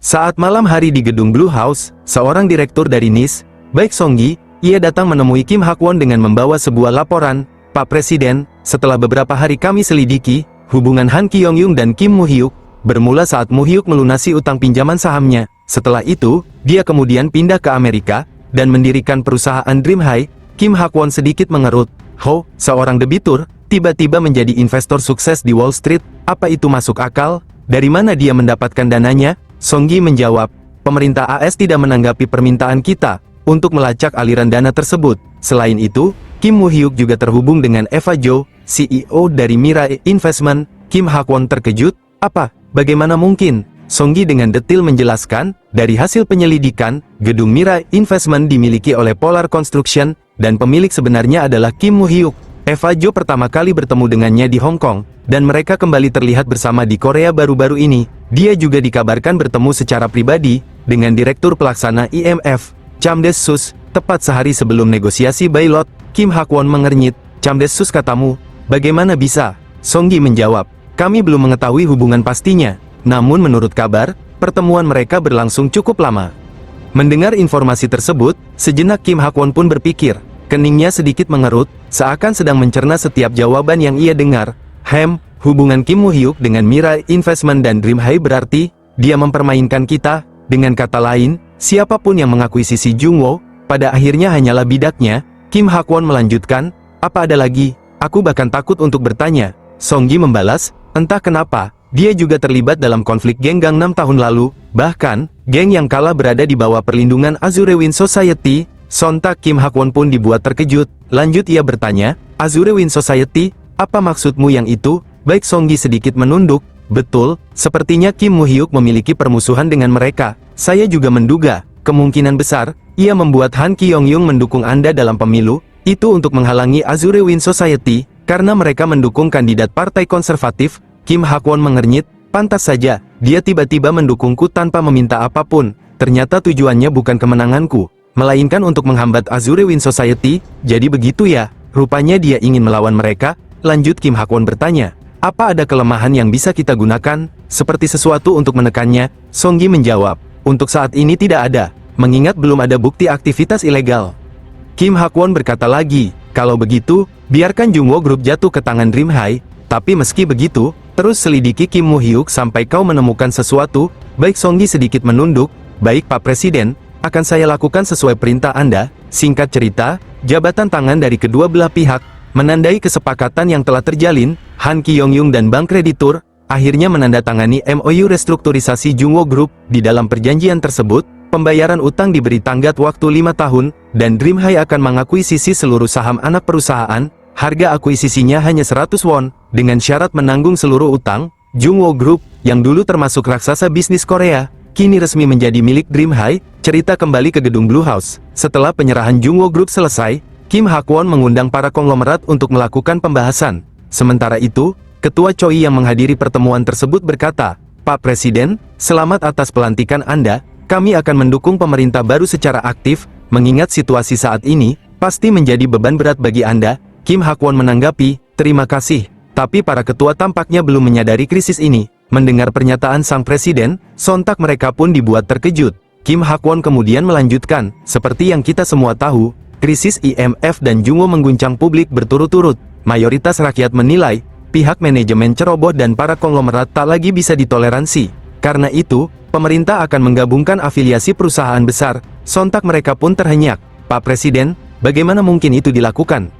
Saat malam hari di gedung Blue House, seorang direktur dari NIS, Baek Song-gi, ia datang menemui Kim Hak-won dengan membawa sebuah laporan. Pak Presiden, setelah beberapa hari kami selidiki, hubungan Han Ki-yong-yung dan Kim Moo-hyuk bermula saat Moo-hyuk melunasi utang pinjaman sahamnya. Setelah itu, dia kemudian pindah ke Amerika dan mendirikan perusahaan Dream High. Kim Hak-won sedikit mengerut. Ho, seorang debitur, tiba-tiba menjadi investor sukses di Wall Street. Apa itu masuk akal? Dari mana dia mendapatkan dananya? Song-gi menjawab, pemerintah AS tidak menanggapi permintaan kita untuk melacak aliran dana tersebut. Selain itu, Kim Moo-hyuk juga terhubung dengan Eva Jo, CEO dari Mirai Investment. Kim Hak-won terkejut. Apa? Bagaimana mungkin? Song-gi dengan detail menjelaskan, dari hasil penyelidikan, gedung Mirai Investment dimiliki oleh Polar Construction, dan pemilik sebenarnya adalah Kim Moo-hyuk. Eva Jo pertama kali bertemu dengannya di Hong Kong, dan mereka kembali terlihat bersama di Korea baru-baru ini. Dia juga dikabarkan bertemu secara pribadi dengan Direktur Pelaksana IMF, Cham Des-sus, tepat sehari sebelum negosiasi Bailot. Kim Hak-won mengernyit. Cham Des-sus katamu, bagaimana bisa? Song-gi menjawab, kami belum mengetahui hubungan pastinya. Namun menurut kabar, pertemuan mereka berlangsung cukup lama. Mendengar informasi tersebut, sejenak Kim Hak-won pun berpikir. Keningnya sedikit mengerut, seakan sedang mencerna setiap jawaban yang ia dengar. Hubungan Kim Moo-hyuk dengan Mirai Investment dan Dream High berarti, dia mempermainkan kita. Dengan kata lain, siapapun yang mengakuisisi Jungwoo, pada akhirnya hanyalah bidaknya. Kim Hak-won melanjutkan, apa ada lagi? Aku bahkan takut untuk bertanya. Song-gi membalas, entah kenapa, dia juga terlibat dalam konflik geng Gangnam tahun lalu. Bahkan, geng yang kalah berada di bawah perlindungan Azure Wind Society. Sontak Kim Hak-won pun dibuat terkejut. Lanjut ia bertanya, Azure Wind Society, apa maksudmu yang itu? Baik, Song-gi sedikit menunduk. Betul, sepertinya Kim Moo-hyuk memiliki permusuhan dengan mereka. Saya juga menduga, kemungkinan besar, ia membuat Han Ki-yong-yung mendukung Anda dalam pemilu, itu untuk menghalangi Azure Wind Society, karena mereka mendukung kandidat partai konservatif. Kim Hak-won mengernyit, pantas saja, dia tiba-tiba mendukungku tanpa meminta apapun. Ternyata tujuannya bukan kemenanganku, melainkan untuk menghambat Azure Wind Society. Jadi begitu ya, rupanya dia ingin melawan mereka. Lanjut Kim Hak-won bertanya, apa ada kelemahan yang bisa kita gunakan, seperti sesuatu untuk menekannya? Song-gi menjawab, untuk saat ini tidak ada, mengingat belum ada bukti aktivitas ilegal. Kim Hak-won berkata lagi, kalau begitu, biarkan Jungwoo Group jatuh ke tangan Dream High. Tapi meski begitu, terus selidiki Kim Moo-hyuk sampai kau menemukan sesuatu. Baik, Song-gi sedikit menunduk. Baik Pak Presiden, akan saya lakukan sesuai perintah Anda. Singkat cerita, jabatan tangan dari kedua belah pihak menandai kesepakatan yang telah terjalin. Han Ki-yong-yung dan bank kreditur akhirnya menandatangani MOU restrukturisasi Jungwoo Group. Di dalam perjanjian tersebut, pembayaran utang diberi tenggat waktu 5 tahun, dan Dream High akan mengakuisisi seluruh saham anak perusahaan. Harga akuisisinya hanya 100 won, dengan syarat menanggung seluruh utang. Jungwoo Group, yang dulu termasuk raksasa bisnis Korea, kini resmi menjadi milik Dream High. Cerita kembali ke gedung Blue House. Setelah penyerahan Jungwoo Group selesai, Kim Hak-won mengundang para konglomerat untuk melakukan pembahasan. Sementara itu, Ketua Choi yang menghadiri pertemuan tersebut berkata, Pak Presiden, selamat atas pelantikan Anda. Kami akan mendukung pemerintah baru secara aktif, mengingat situasi saat ini pasti menjadi beban berat bagi Anda. Kim Hak-won menanggapi, terima kasih. Tapi para ketua tampaknya belum menyadari krisis ini. Mendengar pernyataan sang presiden, sontak mereka pun dibuat terkejut. Kim Hak-won kemudian melanjutkan, seperti yang kita semua tahu, krisis IMF dan Jungwoo mengguncang publik berturut-turut. Mayoritas rakyat menilai, pihak manajemen ceroboh dan para konglomerat tak lagi bisa ditoleransi. Karena itu, pemerintah akan menggabungkan afiliasi perusahaan besar. Sontak mereka pun terhenyak. Pak Presiden, bagaimana mungkin itu dilakukan?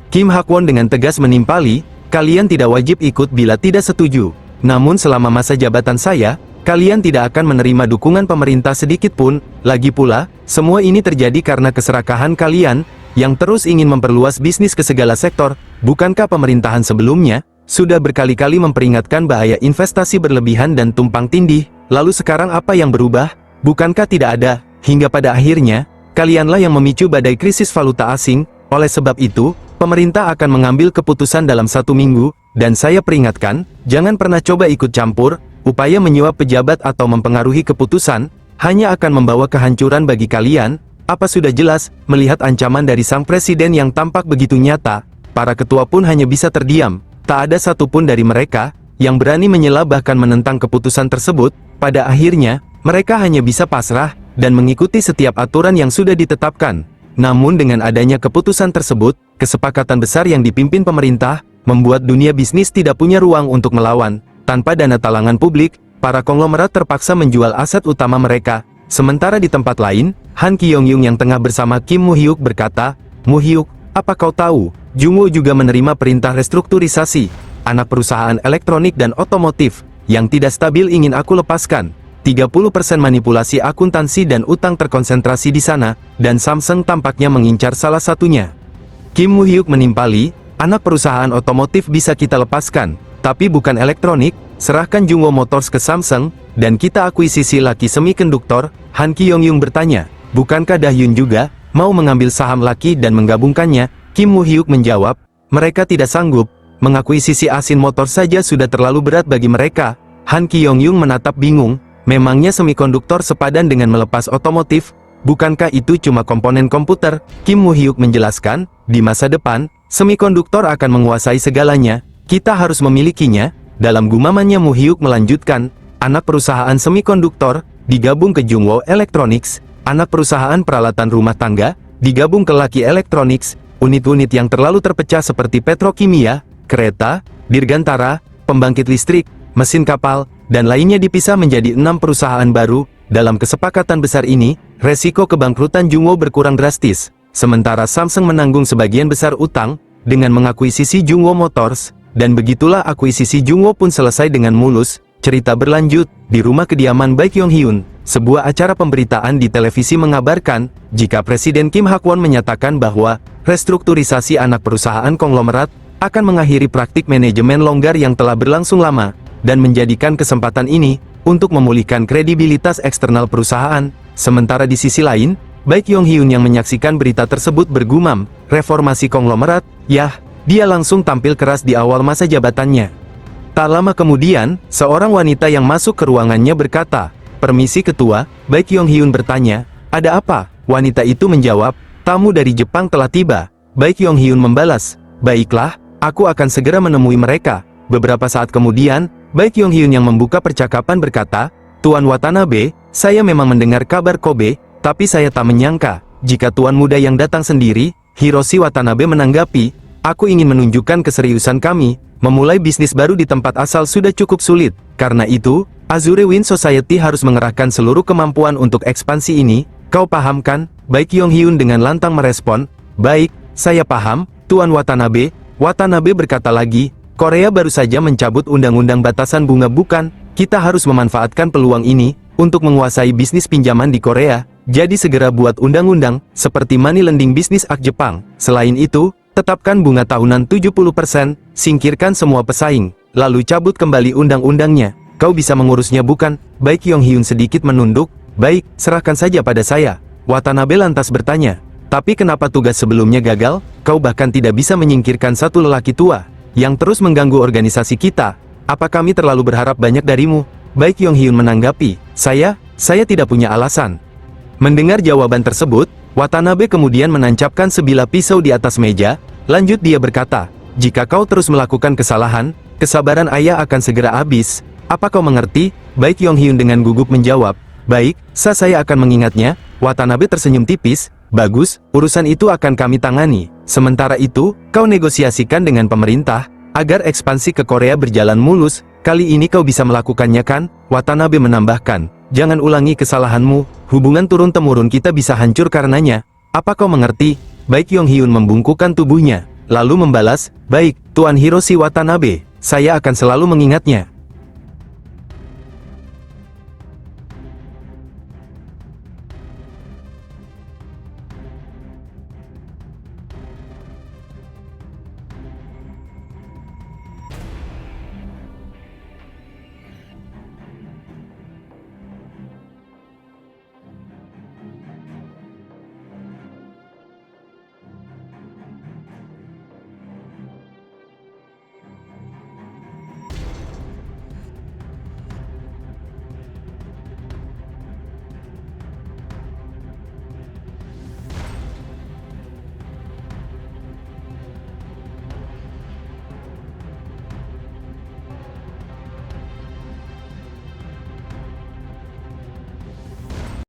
Kim Hak-won dengan tegas menimpali, kalian tidak wajib ikut bila tidak setuju. Namun selama masa jabatan saya, kalian tidak akan menerima dukungan pemerintah sedikit pun. Lagi pula, semua ini terjadi karena keserakahan kalian, yang terus ingin memperluas bisnis ke segala sektor. Bukankah pemerintahan sebelumnya sudah berkali-kali memperingatkan bahaya investasi berlebihan dan tumpang tindih? Lalu sekarang apa yang berubah? Bukankah tidak ada? Hingga pada akhirnya, kalianlah yang memicu badai krisis valuta asing. Oleh sebab itu, pemerintah akan mengambil keputusan dalam 1 minggu, dan saya peringatkan, jangan pernah coba ikut campur. Upaya menyuap pejabat atau mempengaruhi keputusan, hanya akan membawa kehancuran bagi kalian. Apa sudah jelas? Melihat ancaman dari sang presiden yang tampak begitu nyata, para ketua pun hanya bisa terdiam. Tak ada satupun dari mereka yang berani menyela bahkan menentang keputusan tersebut. Pada akhirnya, Mereka hanya bisa pasrah dan mengikuti setiap aturan yang sudah ditetapkan. Namun dengan adanya keputusan tersebut, kesepakatan besar yang dipimpin pemerintah, membuat dunia bisnis tidak punya ruang untuk melawan. Tanpa dana talangan publik, para konglomerat terpaksa menjual aset utama mereka. Sementara di tempat lain, Han Kyong-yung yang tengah bersama Kim Moo-hyuk berkata, "Moo-hyuk, apa kau tahu, Jungwoo juga menerima perintah restrukturisasi. Anak perusahaan elektronik dan otomotif yang tidak stabil ingin aku lepaskan. 30% manipulasi akuntansi dan utang terkonsentrasi di sana, dan Samsung tampaknya mengincar salah satunya." Kim Moo-hyuk menimpali, "Anak perusahaan otomotif bisa kita lepaskan, tapi bukan elektronik. Serahkan Jungwoo Motors ke Samsung, dan kita akuisisi Lucky Semikonduktor." Han Kyong-yung bertanya, "Bukankah Dahyun juga mau mengambil saham Lucky dan menggabungkannya?" Kim Moo-hyuk menjawab, "Mereka tidak sanggup. Mengakuisisi Asin Motors saja sudah terlalu berat bagi mereka." Han Kyong-yung menatap bingung. Memangnya semikonduktor sepadan dengan melepas otomotif? Bukankah itu cuma komponen komputer? Kim Moo-hyuk menjelaskan, "Di masa depan, semikonduktor akan menguasai segalanya. Kita harus memilikinya." Dalam gumamannya Moo-hyuk melanjutkan, "Anak perusahaan semikonduktor digabung ke Jungwoo Electronics, anak perusahaan peralatan rumah tangga digabung ke Lucky Electronics, unit-unit yang terlalu terpecah seperti petrokimia, kereta, dirgantara, pembangkit listrik, mesin kapal, dan lainnya dipisah menjadi 6 perusahaan baru. Dalam kesepakatan besar ini, resiko kebangkrutan Jungwoo berkurang drastis. Sementara Samsung menanggung sebagian besar utang dengan mengakuisisi Jungwoo Motors, dan begitulah akuisisi Jungwoo pun selesai dengan mulus." Cerita berlanjut, di rumah kediaman Baek Yong-hyun, sebuah acara pemberitaan di televisi mengabarkan, jika Presiden Kim Hak-won menyatakan bahwa restrukturisasi anak perusahaan konglomerat akan mengakhiri praktik manajemen longgar yang telah berlangsung lama, dan menjadikan kesempatan ini untuk memulihkan kredibilitas eksternal perusahaan. Sementara di sisi lain, Baek Yong-hyun yang menyaksikan berita tersebut bergumam, "Reformasi konglomerat, yah." Dia langsung tampil keras di awal masa jabatannya. Tak lama kemudian, seorang wanita yang masuk ke ruangannya berkata, "Permisi ketua." Baek Yong-hyun bertanya, "Ada apa?" Wanita itu menjawab, "Tamu dari Jepang telah tiba." Baek Yong-hyun membalas, "Baiklah, aku akan segera menemui mereka." Beberapa saat kemudian, Baek Yong-hyun yang membuka percakapan berkata, "Tuan Watanabe, saya memang mendengar kabar Kobe, tapi saya tak menyangka, jika tuan muda yang datang sendiri." Hiroshi Watanabe menanggapi, "Aku ingin menunjukkan keseriusan kami, memulai bisnis baru di tempat asal sudah cukup sulit. Karena itu, Azure Wind Society harus mengerahkan seluruh kemampuan untuk ekspansi ini. Kau paham kan?" Baek Yong-hyun dengan lantang merespon, "Baik, saya paham, Tuan Watanabe." Watanabe berkata lagi, "Korea baru saja mencabut undang-undang batasan bunga bukan? Kita harus memanfaatkan peluang ini untuk menguasai bisnis pinjaman di Korea. Jadi segera buat undang-undang seperti Money Lending Business Act Jepang. Selain itu, tetapkan bunga tahunan 70%, singkirkan semua pesaing, lalu cabut kembali undang-undangnya. Kau bisa mengurusnya bukan?" Baek Yong-hyun sedikit menunduk, "Baik, serahkan saja pada saya." Watanabe lantas bertanya, "Tapi kenapa tugas sebelumnya gagal? Kau bahkan tidak bisa menyingkirkan satu lelaki tua yang terus mengganggu organisasi kita. Apa kami terlalu berharap banyak darimu?" Baek Yong-hyun menanggapi, Saya tidak punya alasan." Mendengar jawaban tersebut, Watanabe kemudian menancapkan sebilah pisau di atas meja. Lanjut dia berkata, "Jika kau terus melakukan kesalahan, kesabaran ayah akan segera habis. Apa kau mengerti?" Baek Yong-hyun dengan gugup menjawab, "Baik, saya akan mengingatnya." Watanabe tersenyum tipis, "Bagus, urusan itu akan kami tangani. Sementara itu, kau negosiasikan dengan pemerintah, agar ekspansi ke Korea berjalan mulus. Kali ini kau bisa melakukannya kan?" Watanabe menambahkan, "Jangan ulangi kesalahanmu, hubungan turun-temurun kita bisa hancur karenanya. Apa kau mengerti?" Baek Yong-hyun membungkukkan tubuhnya, lalu membalas, "Baik, Tuan Hiroshi Watanabe, saya akan selalu mengingatnya."